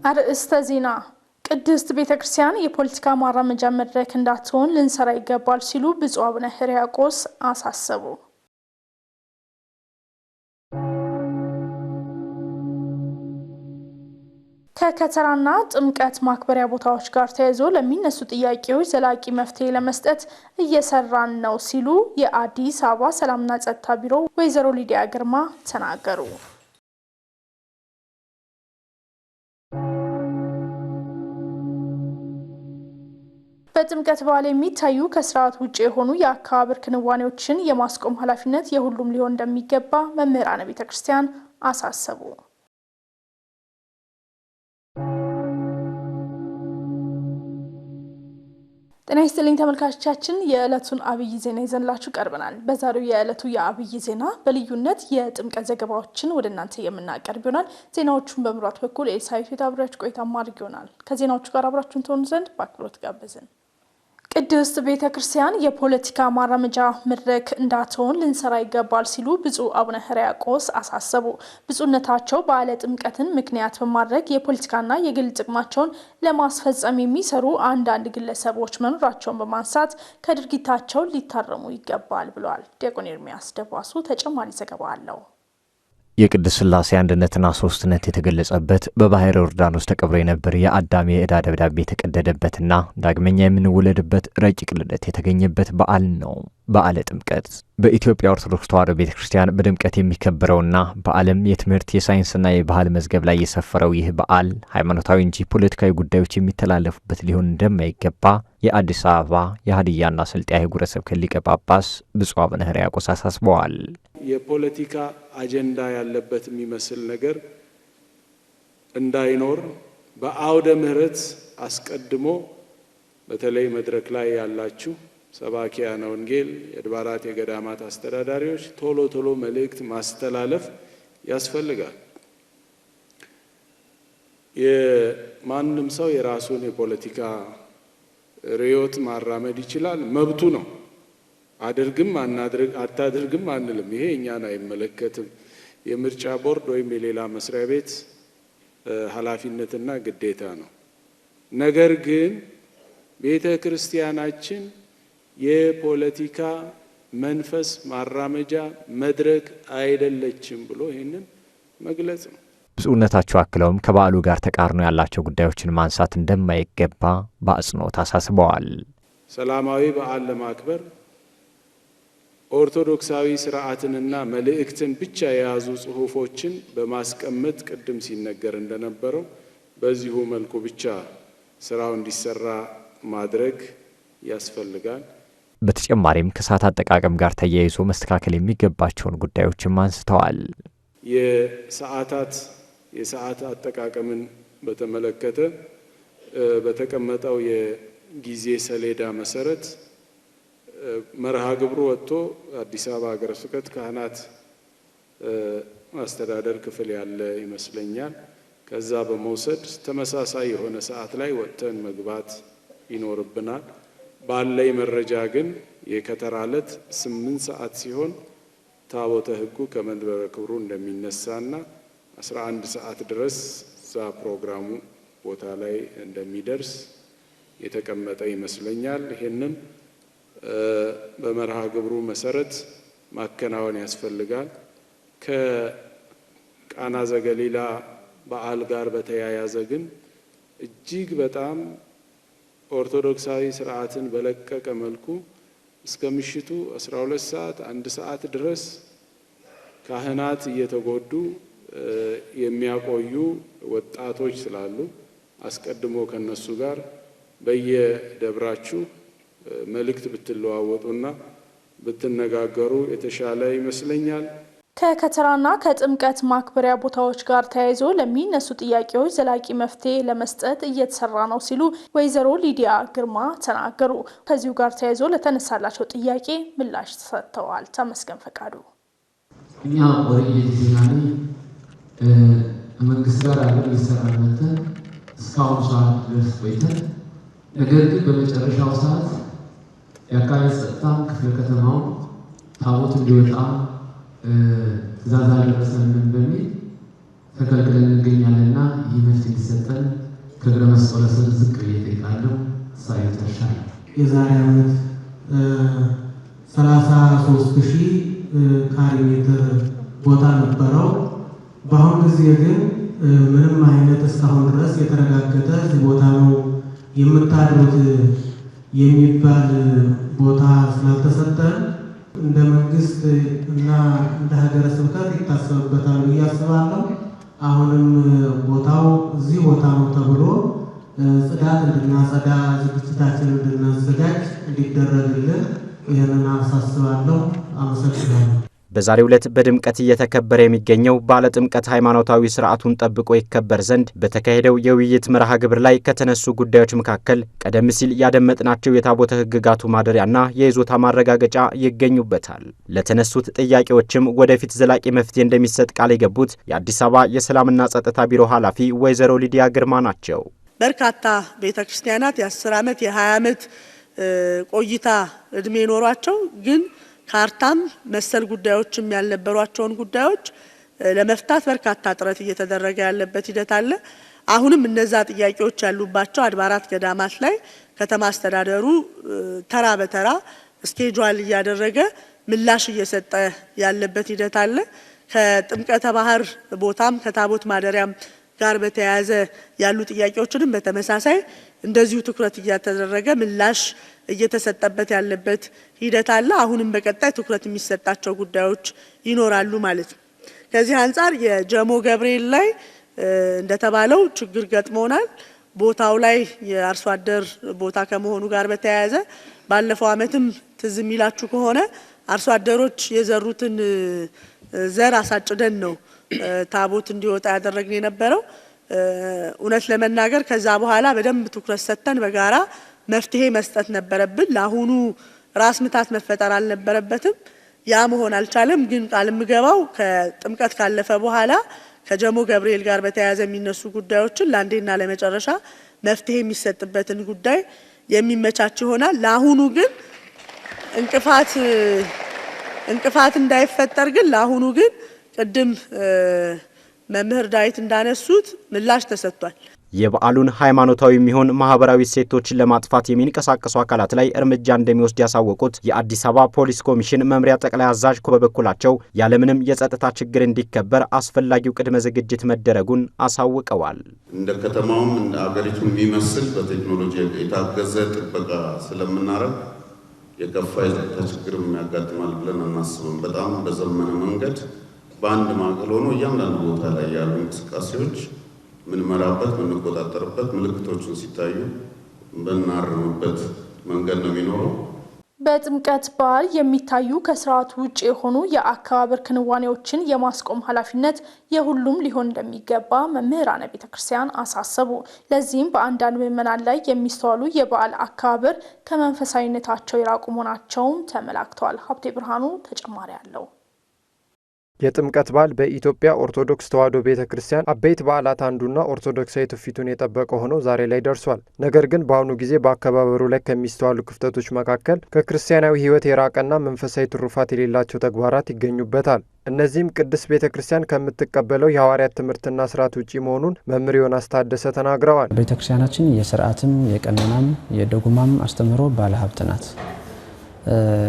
አርእስተ ዜና ቅድስት ቤተክርስቲያን የፖለቲካ ማራመጃ መድረክ እንዳትሆን ልንሰራ ይገባል ሲሉ ብፁዕ አቡነ ሕርያቆስ አሳሰቡ። ከከተራና ጥምቀት ማክበሪያ ቦታዎች ጋር ተያይዞ ለሚነሱ ጥያቄዎች ዘላቂ መፍትሄ ለመስጠት እየሰራን ነው ሲሉ የአዲስ አበባ ሰላምና ጸጥታ ቢሮ ወይዘሮ ሊዲያ ግርማ ተናገሩ። በጥምቀት በዓል የሚታዩ ከስርዓት ውጪ የሆኑ የአካባቢ ክንዋኔዎችን የማስቆም ኃላፊነት የሁሉም ሊሆን እንደሚገባ መምህራነ ቤተክርስቲያን አሳሰቡ። ጤና ይስጥልኝ ተመልካቾቻችን፣ የዕለቱን አብይ ዜና ይዘንላችሁ ቀርበናል። በዛሬው የዕለቱ የአብይ ዜና በልዩነት የጥምቀት ዘገባዎችን ወደ እናንተ የምናቀርብ ይሆናል። ዜናዎቹን በመምራት በኩል ኤልሳይት አብራችሁ ቆይታ ማድረግ ይሆናል። ከዜናዎቹ ጋር አብራችሁን ትሆኑ ዘንድ በአክብሮት ጋበዝን። ቅድስት ቤተክርስቲያን የፖለቲካ ማራመጃ መድረክ እንዳትሆን ልንሰራ ይገባል ሲሉ ብፁዕ አቡነ ሕርያቆስ አሳሰቡ። ብፁዕነታቸው በዓለ ጥምቀትን ምክንያት በማድረግ የፖለቲካና የግል ጥቅማቸውን ለማስፈጸም የሚሰሩ አንዳንድ ግለሰቦች መኖራቸውን በማንሳት ከድርጊታቸው ሊታረሙ ይገባል ብለዋል። ዲያቆን ኤርሚያስ ደባሱ ተጨማሪ ዘገባ አለው። የቅድስት ሥላሴ አንድነትና ሶስትነት የተገለጸበት በባሕረ ዮርዳኖስ ተቀብሮ የነበረ የአዳም የዕዳ ደብዳቤ የተቀደደበትና ዳግመኛ የምንወለድበት ረቂቅ ልደት የተገኘበት በዓል ነው። በዓለ ጥምቀት በኢትዮጵያ ኦርቶዶክስ ተዋሕዶ ቤተክርስቲያን በድምቀት የሚከበረውና በዓለም የትምህርት የሳይንስና የባህል መዝገብ ላይ የሰፈረው ይህ በዓል ሃይማኖታዊ እንጂ ፖለቲካዊ ጉዳዮች የሚተላለፉበት ሊሆን እንደማይገባ የአዲስ አበባ የሀዲያና ስልጤ አህጉረ ስብከት ሊቀ ጳጳስ ብፁዕ አቡነ ሕርያቆስ አሳስበዋል። የፖለቲካ አጀንዳ ያለበት የሚመስል ነገር እንዳይኖር በአውደ ምሕረት አስቀድሞ በተለይ መድረክ ላይ ያላችሁ ሰባኪያነ ወንጌል፣ የአድባራት የገዳማት አስተዳዳሪዎች ቶሎ መልእክት ማስተላለፍ ያስፈልጋል። የማንም ሰው የራሱን የፖለቲካ ርዕዮት ማራመድ ይችላል፣ መብቱ ነው። አታድርግም አንልም። ይሄ እኛን አይመለከትም። የምርጫ ቦርድ ወይም የሌላ መስሪያ ቤት ኃላፊነትና ግዴታ ነው። ነገር ግን ቤተ ክርስቲያናችን የፖለቲካ መንፈስ ማራመጃ መድረክ አይደለችም ብሎ ይህንን መግለጽ ነው። ብፁዕነታቸው አክለውም ከበዓሉ ጋር ተቃርኖ ያላቸው ጉዳዮችን ማንሳት እንደማይገባ በአጽንኦት አሳስበዋል። ሰላማዊ በዓል ለማክበር ኦርቶዶክሳዊ ስርዓትንና መልእክትን ብቻ የያዙ ጽሑፎችን በማስቀመጥ ቅድም ሲነገር እንደነበረው በዚሁ መልኩ ብቻ ስራው እንዲሰራ ማድረግ ያስፈልጋል። በተጨማሪም ከሰዓት አጠቃቀም ጋር ተያይዞ መስተካከል የሚገባቸውን ጉዳዮችም አንስተዋል። የሰዓት አጠቃቀምን በተመለከተ በተቀመጠው የጊዜ ሰሌዳ መሰረት መርሃ ግብሩ ወጥቶ አዲስ አበባ ሀገረ ስብከት ካህናት አስተዳደር ክፍል ያለ ይመስለኛል። ከዛ በመውሰድ ተመሳሳይ የሆነ ሰዓት ላይ ወጥተን መግባት ይኖርብናል። ባለይ መረጃ ግን የከተራ ዕለት 8 ሰዓት ሲሆን ታቦተ ሕጉ ከመንበረ ክብሩ እንደሚነሳና 11 ሰዓት ድረስ ዛ ፕሮግራሙ ቦታ ላይ እንደሚደርስ የተቀመጠ ይመስለኛል። ይሄንን በመርሃ ግብሩ መሰረት ማከናወን ያስፈልጋል። ከቃና ዘገሊላ በዓል ጋር በተያያዘ ግን እጅግ በጣም ኦርቶዶክሳዊ ስርዓትን በለቀቀ መልኩ እስከ ምሽቱ 12 ሰዓት 1 ሰዓት ድረስ ካህናት እየተጎዱ የሚያቆዩ ወጣቶች ስላሉ አስቀድሞ ከነሱ ጋር በየደብራችሁ መልእክት ብትለዋወጡና ብትነጋገሩ የተሻለ ይመስለኛል። ከከተራና ከጥምቀት ማክበሪያ ቦታዎች ጋር ተያይዞ ለሚነሱ ጥያቄዎች ዘላቂ መፍትሄ ለመስጠት እየተሰራ ነው ሲሉ ወይዘሮ ሊዲያ ግርማ ተናገሩ። ከዚሁ ጋር ተያይዞ ለተነሳላቸው ጥያቄ ምላሽ ተሰጥተዋል። ተመስገን ፈቃዱ እኛ ወይየቲናኒ መንግስት ጋር አብረን እየሰራን እስካሁን ሰዓት ድረስ ቆይተን ነገር ግን በመጨረሻው ሰዓት የአካባቢ ጸጥታ ክፍለ ከተማው ታቦት እንዲወጣ ትእዛዝ አልደረሰንም በሚል ተከልክለን እንገኛለንና ይህ መፍትሄ እንዲሰጠን ከእግረ መስቀሉ ስር ዝቅ ብዬ እጠይቃለሁ። ሳይ ተሻለ የዛሬ ዓመት 33,000 ካሬ ሜትር ቦታ ነበረው። በአሁኑ ጊዜ ግን ምንም አይነት እስካሁን ድረስ የተረጋገጠ ቦታ ነው የምታድሩት የሚባል ቦታ ስላልተሰጠን እንደ መንግስት እና እንደ ሀገረ ስብከት ይታሰብበታል ብዬ አስባለሁ። አሁንም ቦታው እዚህ ቦታ ነው ተብሎ ጽዳት እንድናጸዳ ዝግጅታችንን እንድናዘጋጅ እንዲደረግልን ይህንን አሳስባለሁ። አመሰግናለሁ። በዛሬው ዕለት በድምቀት እየተከበረ የሚገኘው ባለ ጥምቀት ሃይማኖታዊ ስርዓቱን ጠብቆ ይከበር ዘንድ በተካሄደው የውይይት መርሃ ግብር ላይ ከተነሱ ጉዳዮች መካከል ቀደም ሲል ያደመጥናቸው የታቦተ ሕግጋቱ ማደሪያና የይዞታ ማረጋገጫ ይገኙበታል። ለተነሱት ጥያቄዎችም ወደፊት ዘላቂ መፍትሄ እንደሚሰጥ ቃል የገቡት የአዲስ አበባ የሰላምና ጸጥታ ቢሮ ኃላፊ ወይዘሮ ሊዲያ ግርማ ናቸው። በርካታ ቤተክርስቲያናት የ10 ዓመት የ20 ዓመት ቆይታ እድሜ ኖሯቸው ግን ካርታም መሰል ጉዳዮችም ያልነበሯቸውን ጉዳዮች ለመፍታት በርካታ ጥረት እየተደረገ ያለበት ሂደት አለ። አሁንም እነዛ ጥያቄዎች ያሉባቸው አድባራት ገዳማት ላይ ከተማ አስተዳደሩ ተራ በተራ ስኬጁል እያደረገ ምላሽ እየሰጠ ያለበት ሂደት አለ። ከጥምቀተ ባህር ቦታም ከታቦት ማደሪያም ጋር በተያያዘ ያሉ ጥያቄዎችንም በተመሳሳይ እንደዚሁ ትኩረት እያተደረገ ምላሽ እየተሰጠበት ያለበት ሂደት አለ። አሁንም በቀጣይ ትኩረት የሚሰጣቸው ጉዳዮች ይኖራሉ ማለት ነው። ከዚህ አንጻር የጀሞ ገብርኤል ላይ እንደተባለው ችግር ገጥሞናል። ቦታው ላይ የአርሶ አደር ቦታ ከመሆኑ ጋር በተያያዘ ባለፈው ዓመትም ትዝ የሚላችሁ ከሆነ አርሶ አደሮች የዘሩትን ዘር አሳጭደን ነው ታቦት እንዲወጣ ያደረግን የነበረው። እውነት ለመናገር ከዛ በኋላ በደንብ ትኩረት ሰጥተን በጋራ መፍትሄ መስጠት ነበረብን። ለአሁኑ ራስ ምታት መፈጠር አልነበረበትም። ያ መሆን አልቻለም። ግን ቃል ምገባው ከጥምቀት ካለፈ በኋላ ከጀሞ ገብርኤል ጋር በተያያዘ የሚነሱ ጉዳዮችን ለአንዴና ለመጨረሻ መፍትሄ የሚሰጥበትን ጉዳይ የሚመቻች ይሆናል። ለአሁኑ ግን እንቅፋት እንዳይፈጠር ግን ለአሁኑ ግን ቅድም መምህር ዳዊት እንዳነሱት ምላሽ ተሰጥቷል። የበዓሉን ሃይማኖታዊ የሚሆን ማህበራዊ እሴቶችን ለማጥፋት የሚንቀሳቀሱ አካላት ላይ እርምጃ እንደሚወስድ ያሳወቁት የአዲስ አበባ ፖሊስ ኮሚሽን መምሪያ ጠቅላይ አዛዥ በበኩላቸው ያለምንም የጸጥታ ችግር እንዲከበር አስፈላጊው ቅድመ ዝግጅት መደረጉን አሳውቀዋል። እንደ ከተማውም እንደ አገሪቱን የሚመስል በቴክኖሎጂ የታገዘ ጥበቃ ስለምናረግ የከፋ የጸጥታ ችግርም ያጋጥማል ብለን አናስብም። በጣም በዘመነ መንገድ በአንድ ማዕከል ሆኖ እያንዳንዱ ቦታ ላይ ያሉ እንቅስቃሴዎች ምንመራበት ምንቆጣጠርበት ምልክቶችን ሲታዩ በናርምበት መንገድ ነው የሚኖረው። በጥምቀት በዓል የሚታዩ ከስርዓቱ ውጭ የሆኑ የአከባበር ክንዋኔዎችን የማስቆም ኃላፊነት የሁሉም ሊሆን እንደሚገባ መምህራነ ቤተክርስቲያን አሳሰቡ። ለዚህም በአንዳንድ ምዕመናን ላይ የሚስተዋሉ የበዓል አከባበር ከመንፈሳዊነታቸው የራቁ መሆናቸውም ተመላክተዋል። ሀብቴ ብርሃኑ ተጨማሪ አለው። የጥምቀት በዓል በኢትዮጵያ ኦርቶዶክስ ተዋሕዶ ቤተክርስቲያን አበይት በዓላት አንዱና ኦርቶዶክሳዊ ትውፊቱን የጠበቀ ሆኖ ዛሬ ላይ ደርሷል። ነገር ግን በአሁኑ ጊዜ በአከባበሩ ላይ ከሚስተዋሉ ክፍተቶች መካከል ከክርስቲያናዊ ሕይወት የራቀና መንፈሳዊ ትሩፋት የሌላቸው ተግባራት ይገኙበታል። እነዚህም ቅድስት ቤተክርስቲያን ከምትቀበለው የሐዋርያት ትምህርትና ስርዓት ውጪ መሆኑን መምህር ዮናስ ታደሰ ተናግረዋል። ቤተክርስቲያናችን የስርዓትም የቀኖናም የደጉማም አስተምህሮ ባለሀብት ናት።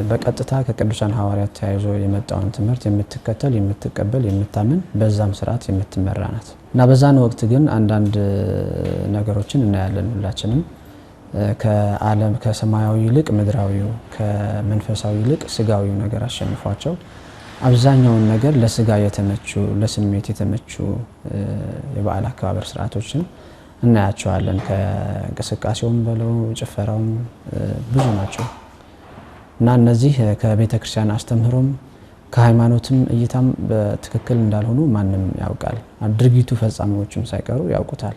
በቀጥታ ከቅዱሳን ሐዋርያት ተያይዞ የመጣውን ትምህርት የምትከተል የምትቀበል የምታምን በዛም ስርዓት የምትመራ ናት እና በዛን ወቅት ግን አንዳንድ ነገሮችን እናያለን። ሁላችንም ከዓለም ከሰማያዊ ይልቅ ምድራዊው ከመንፈሳዊ ይልቅ ስጋዊው ነገር አሸንፏቸው አብዛኛውን ነገር ለስጋ የተመቹ ለስሜት የተመቹ የበዓል አከባበር ስርዓቶችን እናያቸዋለን። ከእንቅስቃሴውም በለው ጭፈራውም ብዙ ናቸው እና እነዚህ ከቤተክርስቲያን አስተምህሮም ከሃይማኖትም እይታም በትክክል እንዳልሆኑ ማንም ያውቃል። ድርጊቱ ፈጻሚዎችም ሳይቀሩ ያውቁታል።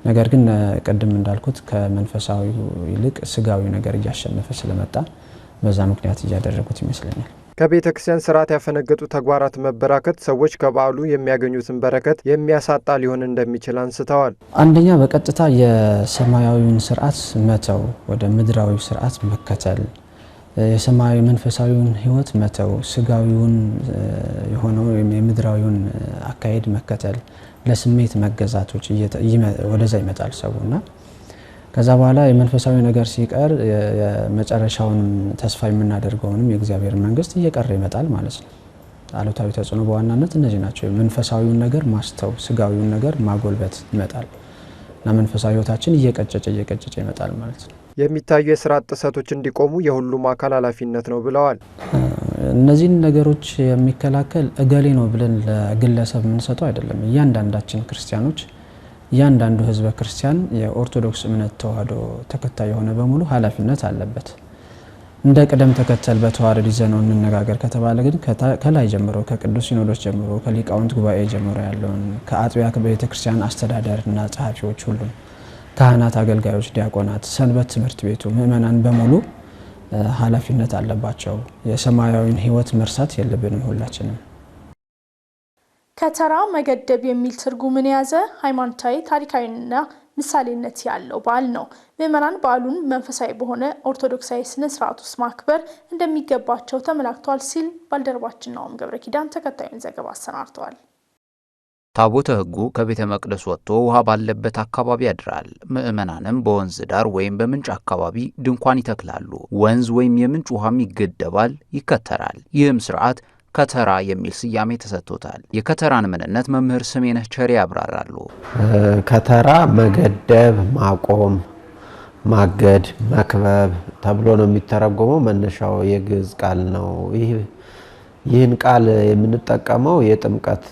ነገር ግን ቀደም እንዳልኩት ከመንፈሳዊ ይልቅ ስጋዊ ነገር እያሸነፈ ስለመጣ በዛ ምክንያት እያደረጉት ይመስለኛል። ከቤተክርስቲያን ስርዓት ያፈነገጡ ተግባራት መበራከት ሰዎች ከበዓሉ የሚያገኙትን በረከት የሚያሳጣ ሊሆን እንደሚችል አንስተዋል። አንደኛ በቀጥታ የሰማያዊውን ስርዓት መተው ወደ ምድራዊ ስርዓት መከተል የሰማያዊ መንፈሳዊውን ህይወት መተው ስጋዊውን የሆነው የምድራዊውን አካሄድ መከተል ለስሜት መገዛቶች ወደዛ ይመጣል ሰውና ከዛ በኋላ የመንፈሳዊ ነገር ሲቀር የመጨረሻውን ተስፋ የምናደርገውንም የእግዚአብሔር መንግስት እየቀረ ይመጣል ማለት ነው። አሉታዊ ተጽዕኖ በዋናነት እነዚህ ናቸው። መንፈሳዊውን ነገር ማስተው ስጋዊውን ነገር ማጎልበት ይመጣል እና መንፈሳዊ ህይወታችን እየቀጨጨ ይመጣል ማለት ነው። የሚታዩ የስራ ጥሰቶች እንዲቆሙ የሁሉም አካል ኃላፊነት ነው ብለዋል። እነዚህን ነገሮች የሚከላከል እገሌ ነው ብለን ለግለሰብ የምንሰጠው አይደለም። እያንዳንዳችን ክርስቲያኖች እያንዳንዱ ህዝበ ክርስቲያን የኦርቶዶክስ እምነት ተዋህዶ ተከታይ የሆነ በሙሉ ኃላፊነት አለበት። እንደ ቅደም ተከተል በተዋረድ ይዘነው እንነጋገር ከተባለ ግን ከላይ ጀምሮ ከቅዱስ ሲኖዶስ ጀምሮ ከሊቃውንት ጉባኤ ጀምሮ ያለውን ከአጥቢያ ቤተክርስቲያን አስተዳደርና ጸሐፊዎች ሁሉ ካህናት፣ አገልጋዮች፣ ዲያቆናት፣ ሰንበት ትምህርት ቤቱ ምእመናን በሙሉ ኃላፊነት አለባቸው። የሰማያዊን ህይወት መርሳት የለብንም ሁላችንም። ከተራ መገደብ የሚል ትርጉምን የያዘ ሃይማኖታዊ ታሪካዊና ምሳሌነት ያለው በዓል ነው። ምእመናን በዓሉን መንፈሳዊ በሆነ ኦርቶዶክሳዊ ስነ ስርዓት ውስጥ ማክበር እንደሚገባቸው ተመላክቷል ሲል ባልደረባችን ናኦም ገብረ ኪዳን ተከታዩን ዘገባ አሰናድተዋል። ታቦተ ሕጉ ከቤተ መቅደስ ወጥቶ ውሃ ባለበት አካባቢ ያድራል። ምእመናንም በወንዝ ዳር ወይም በምንጭ አካባቢ ድንኳን ይተክላሉ። ወንዝ ወይም የምንጭ ውሃም ይገደባል፣ ይከተራል። ይህም ስርዓት ከተራ የሚል ስያሜ ተሰጥቶታል። የከተራን ምንነት መምህር ስሜነህ ቸሪ ያብራራሉ። ከተራ መገደብ፣ ማቆም፣ ማገድ፣ መክበብ ተብሎ ነው የሚተረጎመው። መነሻው የግዕዝ ቃል ነው። ይህን ቃል የምንጠቀመው የጥምቀት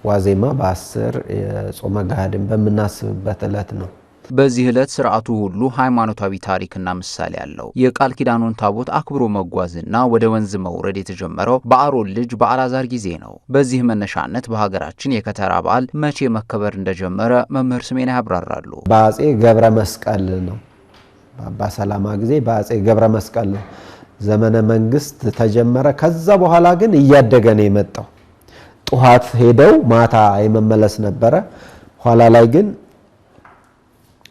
ዋዜማ በ10 የጾመ ገሃድን በምናስብበት ዕለት ነው። በዚህ ዕለት ስርዓቱ ሁሉ ሃይማኖታዊ ታሪክና ምሳሌ ያለው የቃል ኪዳኑን ታቦት አክብሮ መጓዝና ወደ ወንዝ መውረድ የተጀመረው በአሮን ልጅ በአልዓዛር ጊዜ ነው። በዚህ መነሻነት በሀገራችን የከተራ በዓል መቼ መከበር እንደጀመረ መምህር ስሜነህ ያብራራሉ። በአጼ ገብረ መስቀል ነው። በአባ ሰላማ ጊዜ በአጼ ገብረ መስቀል ዘመነ መንግስት ተጀመረ። ከዛ በኋላ ግን እያደገ ነው የመጣው። ጧት ሄደው ማታ የመመለስ ነበረ። ኋላ ላይ ግን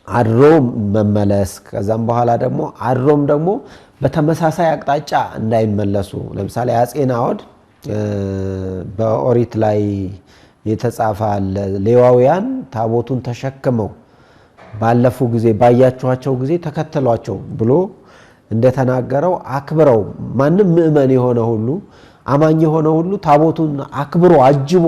አድሮ መመለስ፣ ከዛም በኋላ ደግሞ አድሮም ደግሞ በተመሳሳይ አቅጣጫ እንዳይመለሱ። ለምሳሌ አጼ ናዖድ በኦሪት ላይ የተጻፈ አለ። ሌዋውያን ታቦቱን ተሸክመው ባለፉ ጊዜ ባያችኋቸው ጊዜ ተከተሏቸው ብሎ እንደተናገረው አክብረው ማንም ምእመን የሆነ ሁሉ አማኝ የሆነ ሁሉ ታቦቱን አክብሮ አጅቦ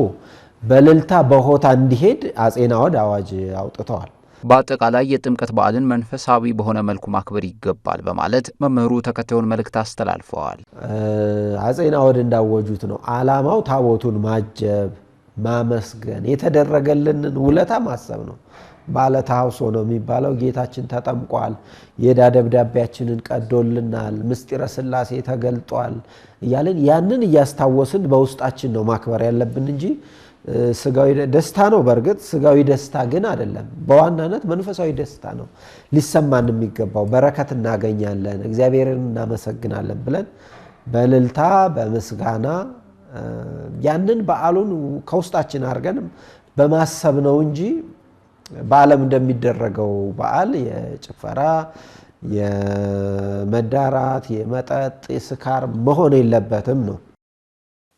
በእልልታ በሆታ እንዲሄድ አጼ ናዖድ አዋጅ አውጥተዋል። በአጠቃላይ የጥምቀት በዓልን መንፈሳዊ በሆነ መልኩ ማክበር ይገባል በማለት መምህሩ ተከታዩን መልእክት አስተላልፈዋል። አጼ ናዖድ እንዳወጁት ነው። ዓላማው ታቦቱን ማጀብ፣ ማመስገን፣ የተደረገልንን ውለታ ማሰብ ነው። ባለ ተሐውሶ ነው የሚባለው። ጌታችን ተጠምቋል፣ የዕዳ ደብዳቤያችንን ቀዶልናል፣ ምስጢረ ሥላሴ ተገልጧል እያልን ያንን እያስታወስን በውስጣችን ነው ማክበር ያለብን እንጂ ስጋዊ ደስታ ነው። በእርግጥ ስጋዊ ደስታ ግን አይደለም። በዋናነት መንፈሳዊ ደስታ ነው ሊሰማን የሚገባው። በረከት እናገኛለን፣ እግዚአብሔርን እናመሰግናለን ብለን በእልልታ በምስጋና ያንን በዓሉን ከውስጣችን አድርገን በማሰብ ነው እንጂ በዓለም እንደሚደረገው በዓል የጭፈራ፣ የመዳራት፣ የመጠጥ፣ የስካር መሆን የለበትም ነው።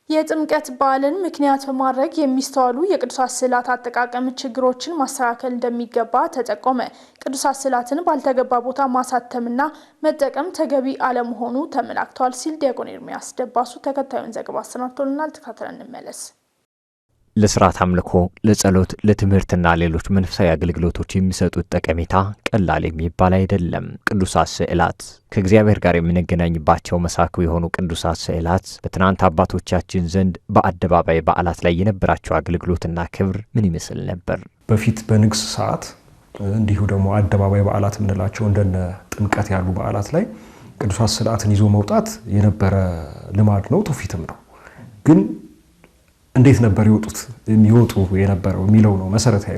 የጥምቀት በዓልን ምክንያት በማድረግ የሚስተዋሉ የቅዱሳት ስዕላት አጠቃቀም ችግሮችን ማስተካከል እንደሚገባ ተጠቆመ። ቅዱሳት ስዕላትን ባልተገባ ቦታ ማሳተምና መጠቀም ተገቢ አለመሆኑ ተመላክቷል ሲል ዲያቆን ኤርሚያስ ደባሱ ተከታዩን ዘገባ አሰናድቶልናል። ተከታትለን እንመለስ። ለስርዓት አምልኮ፣ ለጸሎት፣ ለትምህርትና ሌሎች መንፈሳዊ አገልግሎቶች የሚሰጡት ጠቀሜታ ቀላል የሚባል አይደለም። ቅዱሳት ስዕላት ከእግዚአብሔር ጋር የምንገናኝባቸው መሳኩ የሆኑ ቅዱሳት ስዕላት በትናንት አባቶቻችን ዘንድ በአደባባይ በዓላት ላይ የነበራቸው አገልግሎትና ክብር ምን ይመስል ነበር? በፊት በንግስ ሰዓት እንዲሁ ደግሞ አደባባይ በዓላት የምንላቸው እንደነ ጥምቀት ያሉ በዓላት ላይ ቅዱሳት ስዕላትን ይዞ መውጣት የነበረ ልማድ ነው፣ ትውፊትም ነው። ግን እንዴት ነበር የሚወጡ የነበረው የሚለው ነው መሰረታዊ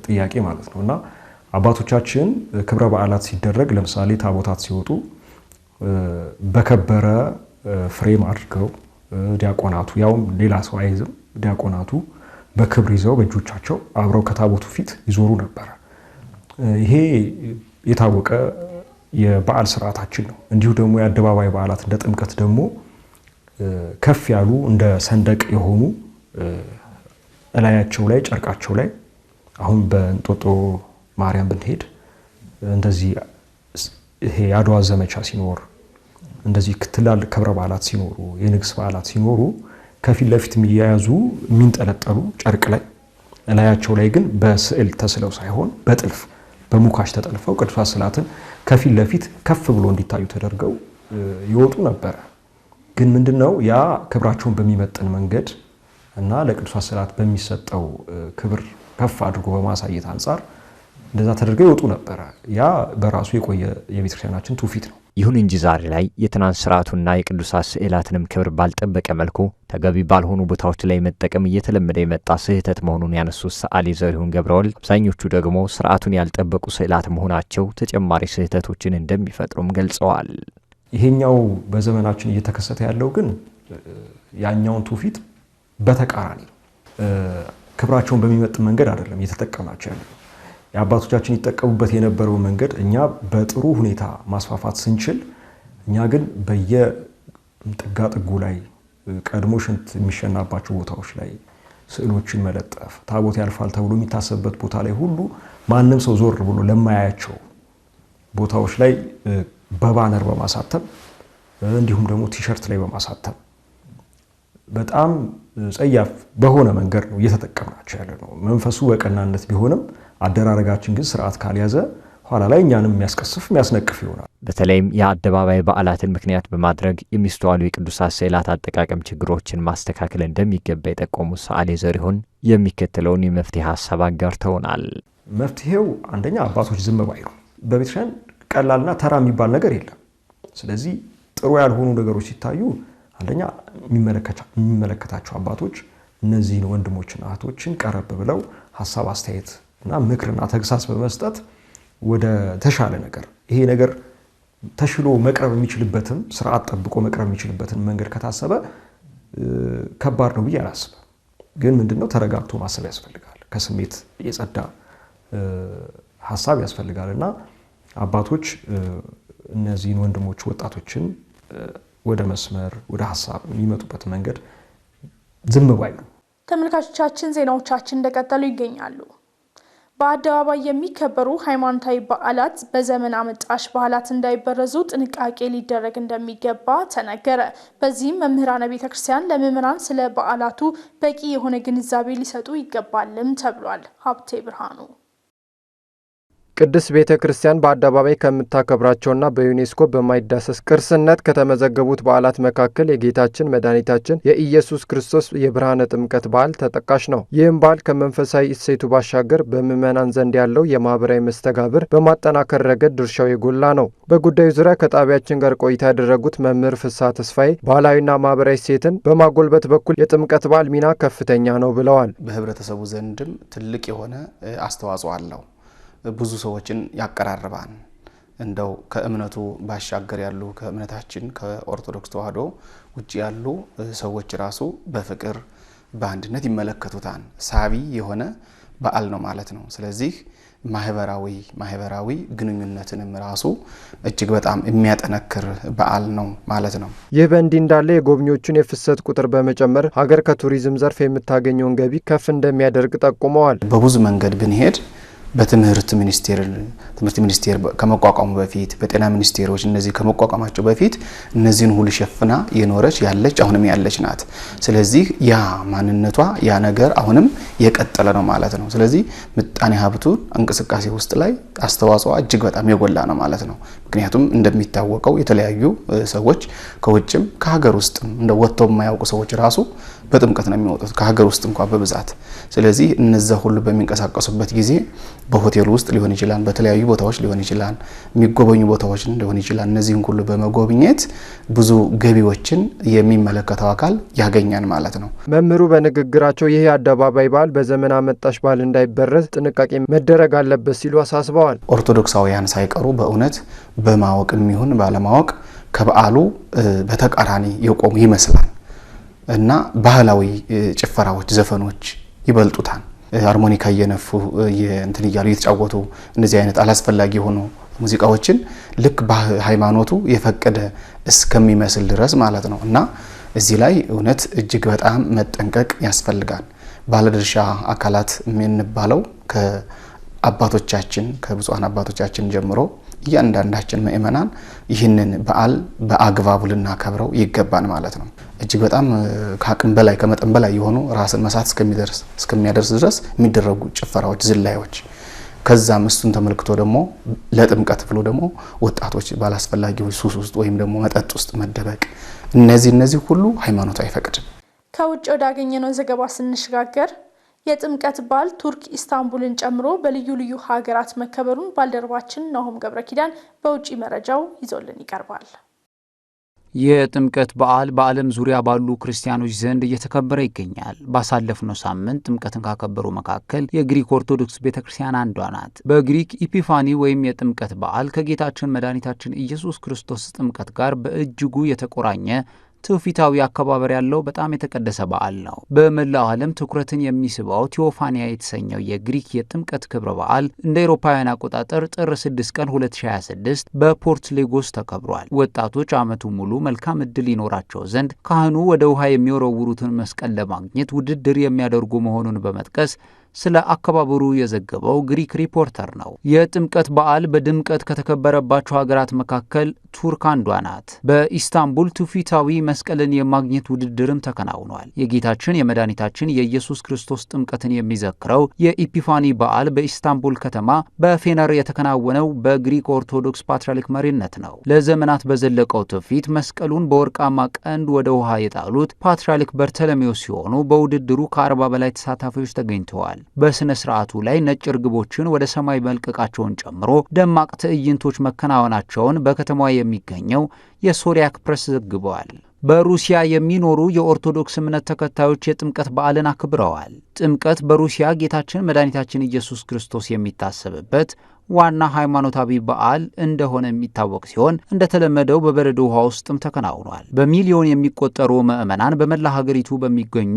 ጥያቄ ማለት ነው። እና አባቶቻችን ክብረ በዓላት ሲደረግ ለምሳሌ ታቦታት ሲወጡ በከበረ ፍሬም አድርገው ዲያቆናቱ ያውም ሌላ ሰው አይዝም፣ ዲያቆናቱ በክብር ይዘው በእጆቻቸው አብረው ከታቦቱ ፊት ይዞሩ ነበር። ይሄ የታወቀ የበዓል ስርዓታችን ነው። እንዲሁ ደግሞ የአደባባይ በዓላት እንደ ጥምቀት ደግሞ ከፍ ያሉ እንደ ሰንደቅ የሆኑ እላያቸው ላይ ጨርቃቸው ላይ አሁን በእንጦጦ ማርያም ብንሄድ እንደዚህ ይሄ የአድዋ ዘመቻ ሲኖር እንደዚህ ትላልቅ ክብረ በዓላት ሲኖሩ የንግስ በዓላት ሲኖሩ ከፊት ለፊት የሚያያዙ የሚንጠለጠሉ ጨርቅ ላይ እላያቸው ላይ ግን በስዕል ተስለው ሳይሆን በጥልፍ በሙካሽ ተጠልፈው ቅዱሳት ስዕላትን ከፊት ለፊት ከፍ ብሎ እንዲታዩ ተደርገው ይወጡ ነበር። ግን ምንድነው ያ ክብራቸውን በሚመጥን መንገድ እና ለቅዱሳት ስዕላት በሚሰጠው ክብር ከፍ አድርጎ በማሳየት አንፃር እንደዛ ተደርገው ይወጡ ነበር። ያ በራሱ የቆየ የቤተክርስቲያናችን ትውፊት ነው። ይሁን እንጂ ዛሬ ላይ የትናንት ስርዓቱና የቅዱሳት ስዕላትንም ክብር ባልጠበቀ መልኩ ተገቢ ባልሆኑ ቦታዎች ላይ መጠቀም እየተለመደ የመጣ ስህተት መሆኑን ያነሱት ሰዓሊ ዘሪሁን ገብረወልድ አብዛኞቹ ደግሞ ስርዓቱን ያልጠበቁ ስዕላት መሆናቸው ተጨማሪ ስህተቶችን እንደሚፈጥሩም ገልጸዋል። ይሄኛው በዘመናችን እየተከሰተ ያለው ግን ያኛውን ትውፊት በተቃራኒ ክብራቸውን በሚመጥን መንገድ አይደለም እየተጠቀምናቸው ያለው። የአባቶቻችን ይጠቀሙበት የነበረው መንገድ እኛ በጥሩ ሁኔታ ማስፋፋት ስንችል እኛ ግን በየጥጋጥጉ ላይ ቀድሞ ሽንት የሚሸናባቸው ቦታዎች ላይ ስዕሎችን መለጠፍ፣ ታቦት ያልፋል ተብሎ የሚታሰብበት ቦታ ላይ ሁሉ ማንም ሰው ዞር ብሎ ለማያያቸው ቦታዎች ላይ በባነር በማሳተም እንዲሁም ደግሞ ቲሸርት ላይ በማሳተም በጣም ጸያፍ በሆነ መንገድ ነው እየተጠቀምናቸው ያለ ነው። መንፈሱ በቀናነት ቢሆንም አደራረጋችን ግን ስርዓት ካልያዘ ኋላ ላይ እኛንም የሚያስቀስፍ የሚያስነቅፍ ይሆናል። በተለይም የአደባባይ በዓላትን ምክንያት በማድረግ የሚስተዋሉ የቅዱሳት ስዕላት አጠቃቀም ችግሮችን ማስተካከል እንደሚገባ የጠቆሙት ሰዓሊ ዘሪሁን የሚከተለውን የመፍትሄ ሀሳብ አጋርተውናል። መፍትሄው አንደኛ አባቶች ዝም ባይሉ፣ በቤተክርስቲያን ቀላልና ተራ የሚባል ነገር የለም። ስለዚህ ጥሩ ያልሆኑ ነገሮች ሲታዩ አንደኛ የሚመለከታቸው አባቶች እነዚህን ወንድሞችና እህቶችን ቀረብ ብለው ሀሳብ አስተያየት እና ምክርና ተግሳጽ በመስጠት ወደ ተሻለ ነገር ይሄ ነገር ተሽሎ መቅረብ የሚችልበትን ስርዓት ጠብቆ መቅረብ የሚችልበትን መንገድ ከታሰበ ከባድ ነው ብዬ አላስብም። ግን ምንድነው ተረጋግቶ ማሰብ ያስፈልጋል። ከስሜት የጸዳ ሀሳብ ያስፈልጋልና አባቶች እነዚህን ወንድሞች ወጣቶችን ወደ መስመር ወደ ሀሳብ የሚመጡበት መንገድ ዝም ባይሉ። ተመልካቾቻችን ዜናዎቻችን እንደቀጠሉ ይገኛሉ። በአደባባይ የሚከበሩ ሃይማኖታዊ በዓላት በዘመን አመጣሽ ባህላት እንዳይበረዙ ጥንቃቄ ሊደረግ እንደሚገባ ተነገረ። በዚህም መምህራነ ቤተክርስቲያን ለምዕመናን ስለ በዓላቱ በቂ የሆነ ግንዛቤ ሊሰጡ ይገባልም ተብሏል። ሀብቴ ብርሃኑ ቅድስት ቤተ ክርስቲያን በአደባባይ ከምታከብራቸውና በዩኔስኮ በማይዳሰስ ቅርስነት ከተመዘገቡት በዓላት መካከል የጌታችን መድኃኒታችን የኢየሱስ ክርስቶስ የብርሃነ ጥምቀት በዓል ተጠቃሽ ነው። ይህም በዓል ከመንፈሳዊ እሴቱ ባሻገር በምዕመናን ዘንድ ያለው የማህበራዊ መስተጋብር በማጠናከር ረገድ ድርሻው የጎላ ነው። በጉዳዩ ዙሪያ ከጣቢያችን ጋር ቆይታ ያደረጉት መምህር ፍስሐ ተስፋዬ ባህላዊና ማህበራዊ እሴትን በማጎልበት በኩል የጥምቀት በዓል ሚና ከፍተኛ ነው ብለዋል። በህብረተሰቡ ዘንድም ትልቅ የሆነ አስተዋጽኦ አለው። ብዙ ሰዎችን ያቀራርባል። እንደው ከእምነቱ ባሻገር ያሉ ከእምነታችን ከኦርቶዶክስ ተዋህዶ ውጪ ያሉ ሰዎች ራሱ በፍቅር በአንድነት ይመለከቱታል። ሳቢ የሆነ በዓል ነው ማለት ነው። ስለዚህ ማህበራዊ ግንኙነትንም ራሱ እጅግ በጣም የሚያጠነክር በዓል ነው ማለት ነው። ይህ በእንዲህ እንዳለ የጎብኚዎቹን የፍሰት ቁጥር በመጨመር ሀገር ከቱሪዝም ዘርፍ የምታገኘውን ገቢ ከፍ እንደሚያደርግ ጠቁመዋል። በብዙ መንገድ ብንሄድ በትምህርት ሚኒስቴር ከመቋቋሙ በፊት በጤና ሚኒስቴሮች እነዚህ ከመቋቋማቸው በፊት እነዚህን ሁሉ ሸፍና የኖረች ያለች አሁንም ያለች ናት። ስለዚህ ያ ማንነቷ ያ ነገር አሁንም የቀጠለ ነው ማለት ነው። ስለዚህ ምጣኔ ሀብቱ እንቅስቃሴ ውስጥ ላይ አስተዋጽኦ እጅግ በጣም የጎላ ነው ማለት ነው። ምክንያቱም እንደሚታወቀው የተለያዩ ሰዎች ከውጭም ከሀገር ውስጥም እንደ ወጥተው የማያውቁ ሰዎች ራሱ በጥምቀት ነው የሚወጡት ከሀገር ውስጥ እንኳን በብዛት። ስለዚህ እነዛ ሁሉ በሚንቀሳቀሱበት ጊዜ በሆቴል ውስጥ ሊሆን ይችላል፣ በተለያዩ ቦታዎች ሊሆን ይችላል፣ የሚጎበኙ ቦታዎች ሊሆን ይችላል። እነዚህን ሁሉ በመጎብኘት ብዙ ገቢዎችን የሚመለከተው አካል ያገኛል ማለት ነው። መምህሩ በንግግራቸው ይህ አደባባይ በዓል በዘመን አመጣሽ በዓል እንዳይበረዝ ጥንቃቄ መደረግ አለበት ሲሉ አሳስበዋል። ኦርቶዶክሳውያን ሳይቀሩ በእውነት በማወቅም ይሁን ባለማወቅ ከበዓሉ በተቃራኒ የቆሙ ይመስላል እና ባህላዊ ጭፈራዎች፣ ዘፈኖች ይበልጡታል። ሃርሞኒካ እየነፉ እንትን እያሉ እየተጫወቱ እነዚህ አይነት አላስፈላጊ የሆኑ ሙዚቃዎችን ልክ በሃይማኖቱ የፈቀደ እስከሚመስል ድረስ ማለት ነው። እና እዚህ ላይ እውነት እጅግ በጣም መጠንቀቅ ያስፈልጋል። ባለድርሻ አካላት የምንባለው ከአባቶቻችን ከብፁዓን አባቶቻችን ጀምሮ እያንዳንዳችን ምእመናን ይህንን በዓል በአግባቡ ልናከብረው ይገባል ማለት ነው። እጅግ በጣም ከአቅም በላይ ከመጠን በላይ የሆኑ ራስን መሳት እስከሚያደርስ ድረስ የሚደረጉ ጭፈራዎች፣ ዝላዮች ከዛም እሱን ተመልክቶ ደግሞ ለጥምቀት ብሎ ደግሞ ወጣቶች ባላስፈላጊ ሱስ ውስጥ ወይም ደግሞ መጠጥ ውስጥ መደበቅ እነዚህ ሁሉ ሃይማኖቱ አይፈቅድም። ከውጭ ወዳገኘነው ዘገባ ስንሸጋገር የጥምቀት በዓል ቱርክ ኢስታንቡልን ጨምሮ በልዩ ልዩ ሀገራት መከበሩን ባልደረባችን ናሆም ገብረኪዳን በውጪ መረጃው ይዞልን ይቀርባል። የጥምቀት በዓል በዓለም ዙሪያ ባሉ ክርስቲያኖች ዘንድ እየተከበረ ይገኛል። ባሳለፍነው ሳምንት ጥምቀትን ካከበሩ መካከል የግሪክ ኦርቶዶክስ ቤተክርስቲያን አንዷ ናት። በግሪክ ኢፒፋኒ ወይም የጥምቀት በዓል ከጌታችን መድኃኒታችን ኢየሱስ ክርስቶስ ጥምቀት ጋር በእጅጉ የተቆራኘ ትውፊታዊ አከባበር ያለው በጣም የተቀደሰ በዓል ነው። በመላው ዓለም ትኩረትን የሚስበው ቴዎፋኒያ የተሰኘው የግሪክ የጥምቀት ክብረ በዓል እንደ አውሮፓውያን አቆጣጠር ጥር 6 ቀን 2026 በፖርት ሌጎስ ተከብሯል። ወጣቶች ዓመቱ ሙሉ መልካም ዕድል ይኖራቸው ዘንድ ካህኑ ወደ ውሃ የሚወረውሩትን መስቀል ለማግኘት ውድድር የሚያደርጉ መሆኑን በመጥቀስ ስለ አከባበሩ የዘገበው ግሪክ ሪፖርተር ነው። የጥምቀት በዓል በድምቀት ከተከበረባቸው ሀገራት መካከል ቱርክ አንዷ ናት። በኢስታንቡል ትውፊታዊ መስቀልን የማግኘት ውድድርም ተከናውኗል። የጌታችን የመድኃኒታችን የኢየሱስ ክርስቶስ ጥምቀትን የሚዘክረው የኢፒፋኒ በዓል በኢስታንቡል ከተማ በፌነር የተከናወነው በግሪክ ኦርቶዶክስ ፓትርያርክ መሪነት ነው። ለዘመናት በዘለቀው ትውፊት መስቀሉን በወርቃማ ቀንድ ወደ ውሃ የጣሉት ፓትርያርክ በርተሎሜዎስ ሲሆኑ በውድድሩ ከ40 በላይ ተሳታፊዎች ተገኝተዋል። በስነ ስርዓቱ ላይ ነጭ እርግቦችን ወደ ሰማይ መልቀቃቸውን ጨምሮ ደማቅ ትዕይንቶች መከናወናቸውን በከተማዋ የሚገኘው የሶሪያክ ፕሬስ ዘግቧል። በሩሲያ የሚኖሩ የኦርቶዶክስ እምነት ተከታዮች የጥምቀት በዓልን አክብረዋል። ጥምቀት በሩሲያ ጌታችን መድኃኒታችን ኢየሱስ ክርስቶስ የሚታሰብበት ዋና ሃይማኖታዊ በዓል እንደሆነ የሚታወቅ ሲሆን እንደተለመደው በበረዶ ውሃ ውስጥም ተከናውኗል። በሚሊዮን የሚቆጠሩ ምዕመናን በመላ ሀገሪቱ በሚገኙ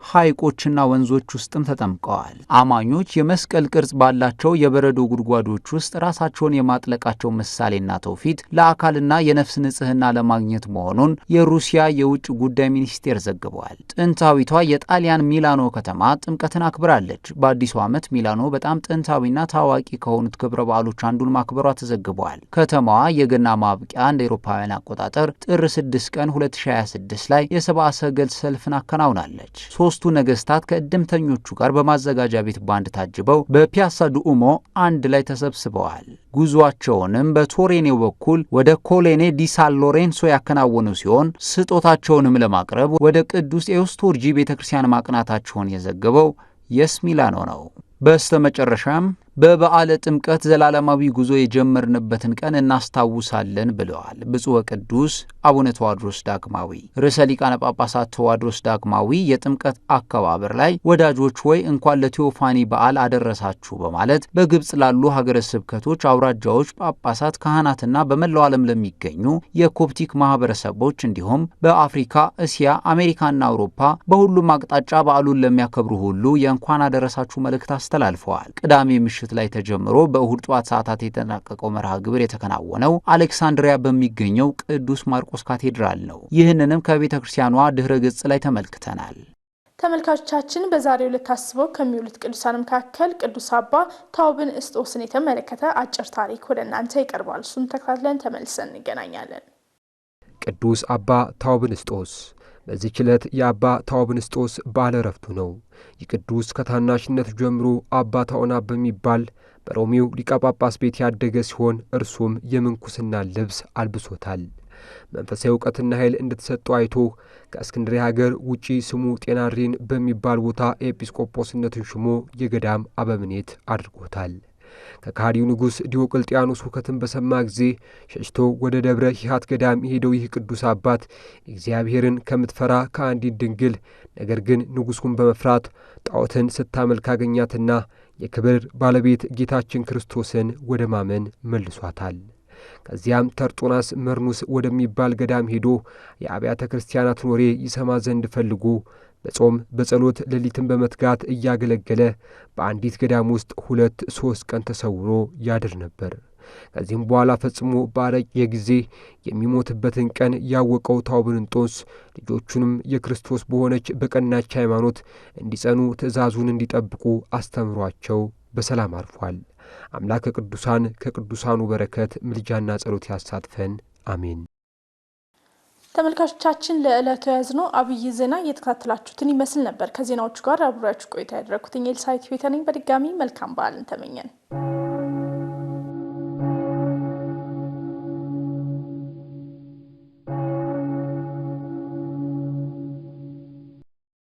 ሐይቆችና ወንዞች ውስጥም ተጠምቀዋል። አማኞች የመስቀል ቅርጽ ባላቸው የበረዶ ጉድጓዶች ውስጥ ራሳቸውን የማጥለቃቸው ምሳሌና ትውፊት ለአካልና የነፍስ ንጽህና ለማግኘት መሆኑን የሩሲያ የውጭ ጉዳይ ሚኒስቴር ዘግቧል። ጥንታዊቷ የጣሊያን ሚላኖ ከተማ ጥምቀትን አክብራለች። በአዲሱ ዓመት ሚላኖ በጣም ጥንታዊና ታዋቂ ከሆኑት ክብረ በዓሎች አንዱን ማክበሯ ተዘግቧል። ከተማዋ የገና ማብቂያ እንደ አውሮፓውያን አቆጣጠር ጥር 6 ቀን 2026 ላይ የሰብአ ሰገል ሰልፍን አከናውናለች። ሶስቱ ነገስታት ከእድምተኞቹ ጋር በማዘጋጃ ቤት ባንድ ታጅበው በፒያሳ ዱኡሞ አንድ ላይ ተሰብስበዋል። ጉዟቸውንም በቶሬኔው በኩል ወደ ኮሌኔ ዲ ሳን ሎሬንሶ ያከናወኑ ሲሆን ስጦታቸውንም ለማቅረብ ወደ ቅዱስ ኤውስቶርጂ ቤተክርስቲያን ማቅናታቸውን የዘገበው የስ ሚላኖ ነው። በስተመጨረሻም በበዓለ ጥምቀት ዘላለማዊ ጉዞ የጀመርንበትን ቀን እናስታውሳለን ብለዋል ብፁዕ ወቅዱስ አቡነ ተዋድሮስ ዳግማዊ። ርዕሰ ሊቃነ ጳጳሳት ተዋድሮስ ዳግማዊ የጥምቀት አከባበር ላይ ወዳጆች ወይ እንኳን ለቴዎፋኒ በዓል አደረሳችሁ በማለት በግብጽ ላሉ ሀገረ ስብከቶች፣ አውራጃዎች፣ ጳጳሳት፣ ካህናትና በመላው ዓለም ለሚገኙ የኮፕቲክ ማህበረሰቦች እንዲሁም በአፍሪካ፣ እስያ፣ አሜሪካና አውሮፓ በሁሉም አቅጣጫ በዓሉን ለሚያከብሩ ሁሉ የእንኳን አደረሳችሁ መልእክት አስተላልፈዋል። ቅዳሜ ምሽት ላይ ተጀምሮ በእሁድ ጧት ሰዓታት የተጠናቀቀው መርሃ ግብር የተከናወነው አሌክሳንድሪያ በሚገኘው ቅዱስ ማርቆስ ካቴድራል ነው። ይህንንም ከቤተ ክርስቲያኗ ድህረ ገጽ ላይ ተመልክተናል። ተመልካቾቻችን በዛሬው ዕለት ታስበው ከሚውሉት ቅዱሳን መካከል ቅዱስ አባ ታውብንስጦስን የተመለከተ አጭር ታሪክ ወደ እናንተ ይቀርባል። እሱን ተከታትለን ተመልሰን እንገናኛለን። ቅዱስ አባ ታውብንስጦስ በዚህች ዕለት የአባ ታውብንስጦስ በዓለ ዕረፍቱ ነው። የቅዱስ ከታናሽነት ጀምሮ አባ ታኦና በሚባል በሮሜው ሊቀ ጳጳስ ቤት ያደገ ሲሆን እርሱም የምንኩስና ልብስ አልብሶታል። መንፈሳዊ እውቀትና ኃይል እንድትሰጠው አይቶ ከእስክንድርያ ሀገር ውጪ ስሙ ጤናሪን በሚባል ቦታ ኤጲስቆጶስነትን ሹሞ የገዳም አበምኔት አድርጎታል። ከካዲው ንጉሥ ዲዮቅልጥያኖስ ሁከትን በሰማ ጊዜ ሸሽቶ ወደ ደብረ ሂሃት ገዳም የሄደው ይህ ቅዱስ አባት እግዚአብሔርን ከምትፈራ ከአንዲት ድንግል ነገር ግን ንጉሡን በመፍራት ጣዖትን ስታመልክ አገኛትና የክብር ባለቤት ጌታችን ክርስቶስን ወደ ማመን መልሷታል። ከዚያም ተርጦናስ መርኑስ ወደሚባል ገዳም ሄዶ የአብያተ ክርስቲያናትን ወሬ ይሰማ ዘንድ ፈልጎ በጾም በጸሎት ሌሊትን በመትጋት እያገለገለ በአንዲት ገዳም ውስጥ 2-3 ቀን ተሰውሮ ያድር ነበር። ከዚህም በኋላ ፈጽሞ ባረጀ ጊዜ የሚሞትበትን ቀን ያወቀው ታውብንጦስ ልጆቹንም የክርስቶስ በሆነች በቀናች ሃይማኖት እንዲጸኑ ትእዛዙን እንዲጠብቁ አስተምሯቸው በሰላም አርፏል። አምላከ ቅዱሳን ከቅዱሳኑ በረከት ምልጃና ጸሎት ያሳትፈን፣ አሜን። ተመልካቾቻችን ለዕለቱ ያዝነው አብይ ዜና እየተከታተላችሁትን ይመስል ነበር። ከዜናዎቹ ጋር አብራችሁ ቆይታ ያደረኩት ኤልሳይት ቤተነኝ። በድጋሚ መልካም በዓልን ተመኘን።